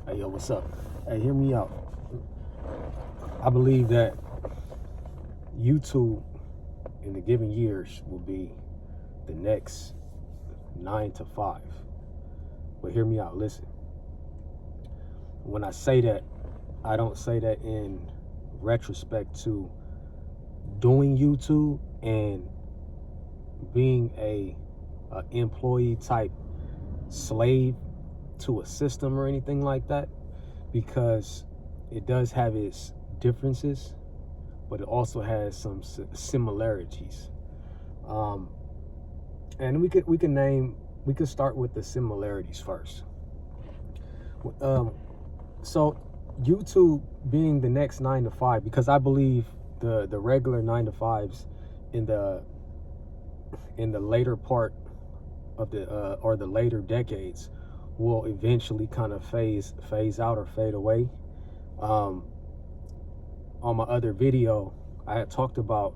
Hey, yo, what's up? Hey, hear me out. I believe that YouTube in the given years will be the next 9 to 5. But hear me out, listen. When I say that, I don't say that in retrospect to doing YouTube and being a employee type slave to a system or anything like that, because it does have its differences, but it also has some similarities. And we could start with the similarities first. So YouTube being the next 9 to 5, because I believe the regular 9 to 5s in the later part of the or the later decades will eventually kind of phase out or fade away. On my other video, I had talked about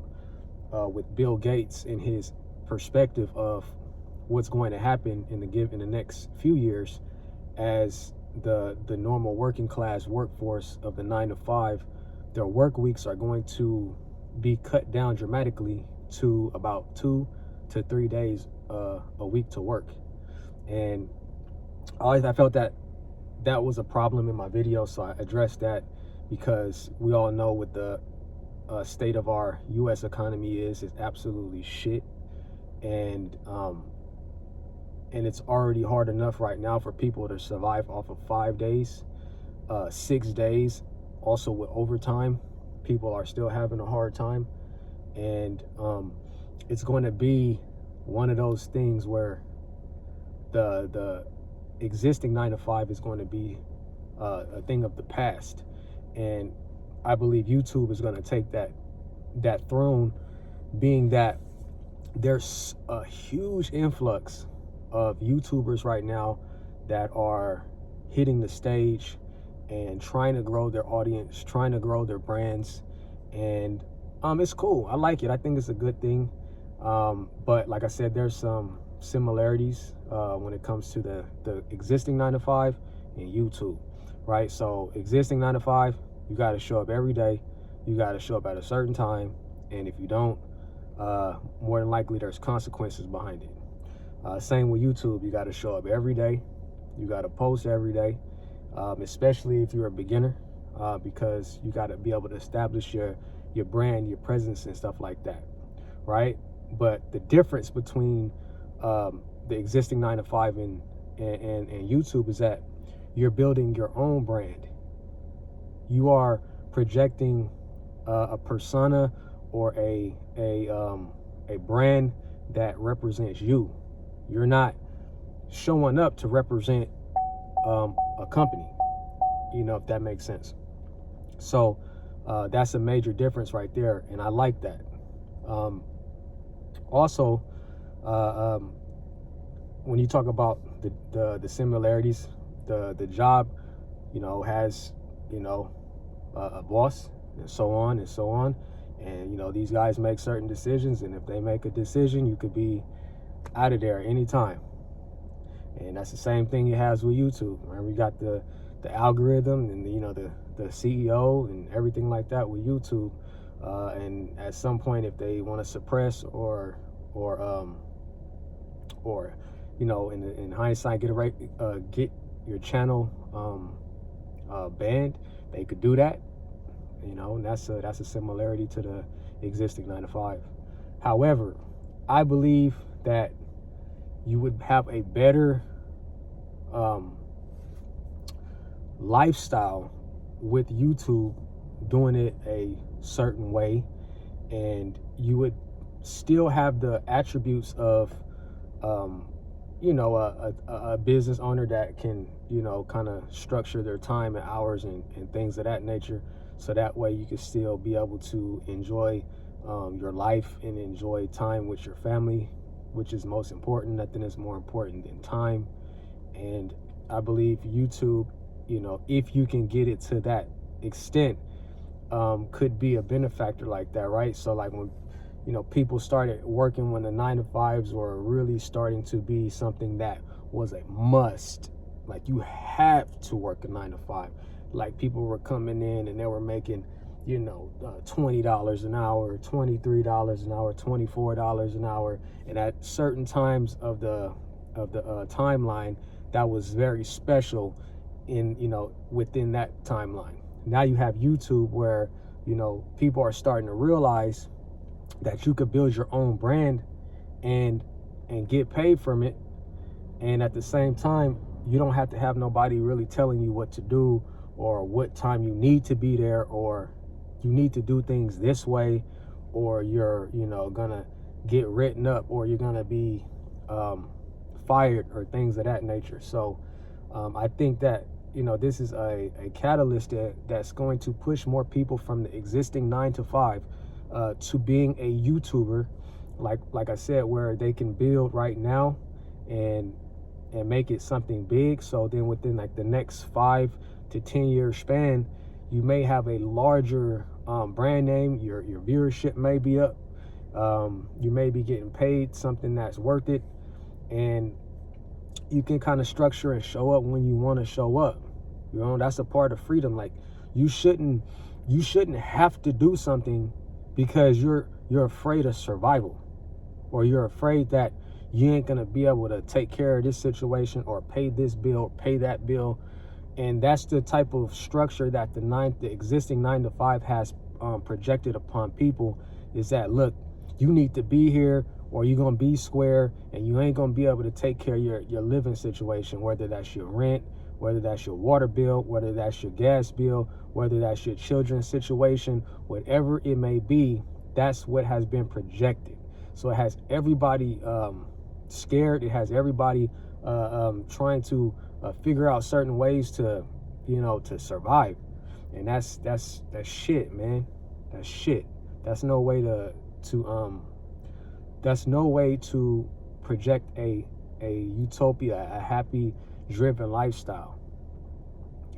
with Bill Gates and his perspective of what's going to happen in the next few years as the normal working class workforce of the 9 to 5, their work weeks are going to be cut down dramatically to about 2 to 3 days a week to work. And I felt that was a problem in my video, so I addressed that, because we all know what the state of our U.S. economy is absolutely shit, and it's already hard enough right now for people to survive off of 5 days, 6 days. Also with overtime, people are still having a hard time, and it's going to be one of those things where the existing 9 to 5 is going to be a thing of the past. And I believe YouTube is going to take that throne, being that there's a huge influx of YouTubers right now that are hitting the stage and trying to grow their audience, trying to grow their brands. And it's cool. I like it. I think it's a good thing. But like I said, there's some similarities when it comes to the existing 9 to 5 and YouTube, right? So existing 9 to 5, you got to show up every day. You got to show up at a certain time. And if you don't, more than likely there's consequences behind it. Same with YouTube. You got to show up every day. You got to post every day, especially if you're a beginner, because you got to be able to establish your brand, your presence and stuff like that, right? But the difference between the existing 9 to 5 and YouTube is that you're building your own brand. You are projecting a persona or a brand that represents you. You're not showing up to represent a company, if that makes sense. So that's a major difference right there, and I like that. Also, when you talk about the similarities, the job, has, a boss, and so on and so on. And, these guys make certain decisions, and if they make a decision, you could be out of there anytime. And that's the same thing it has with YouTube. Remember, you got the algorithm and the CEO and everything like that with YouTube. And at some point, if they want to suppress or in hindsight get your channel banned, they could do that. And that's a similarity to the existing 9 to 5. However, I believe that you would have a better lifestyle with YouTube doing it a certain way, and you would still have the attributes of a business owner that can kind of structure their time and hours and things of that nature, so that way you can still be able to enjoy your life and enjoy time with your family, which is most important. Nothing is more important than time. And I believe YouTube, if you can get it to that extent, could be a benefactor like that, right? So like when people started working, when the 9 to 5s were really starting to be something that was a must, like you have to work a 9 to 5. Like people were coming in and they were making, you know, $20 an hour, $23 an hour, $24 an hour, and at certain times of the timeline, that was very special in, you know, within that timeline. Now you have YouTube where, you know, people are starting to realize that you could build your own brand and get paid from it, and at the same time you don't have to have nobody really telling you what to do or what time you need to be there, or you need to do things this way, or you're, you know, gonna get written up, or you're gonna be fired, or things of that nature. So I think that, you know, this is a catalyst that's going to push more people from the existing 9 to 5 to being a YouTuber, like I said, where they can build right now and make it something big. So then within like the next 5 to 10 year span, you may have a larger brand name, your viewership may be up, you may be getting paid something that's worth it, and you can kind of structure and show up when you want to show up. You know, that's a part of freedom. Like you shouldn't have to do something because you're afraid of survival, or you're afraid that you ain't gonna be able to take care of this situation, or pay this bill, pay that bill. And that's the type of structure that the existing 9 to 5 has projected upon people, is that, look, you need to be here or you're gonna be square, and you ain't gonna be able to take care of your living situation, whether that's your rent, whether that's your water bill, whether that's your gas bill, whether that's your children's situation, whatever it may be. That's what has been projected. So it has everybody scared. It has everybody trying to figure out certain ways to, you know, to survive. And that's shit, man. That's shit. That's no way that's no way to project a utopia, a happy, driven lifestyle.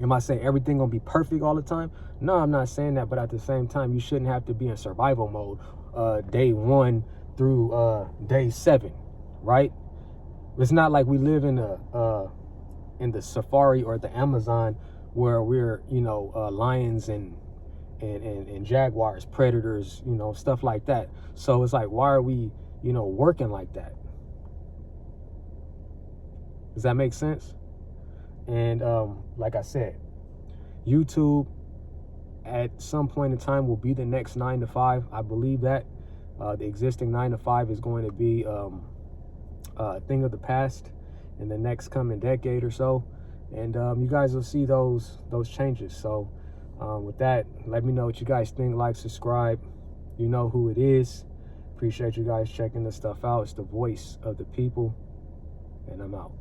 Am I saying everything gonna be perfect all the time? No, I'm not saying that. But at the same time, you shouldn't have to be in survival mode day 1 through day 7, right? It's not like we live in the safari or the Amazon, where we're, you know, lions and jaguars, predators, you know, stuff like that. So it's like, why are we, you know, working like that? Does that make sense? And like I said, YouTube at some point in time will be the next 9 to 5. I believe that the existing 9 to 5 is going to be a thing of the past in the next coming decade or so, and you guys will see those changes. So with that, let me know what you guys think. Like, subscribe. You know who it is. Appreciate you guys checking this stuff out. It's the voice of the people, and I'm out.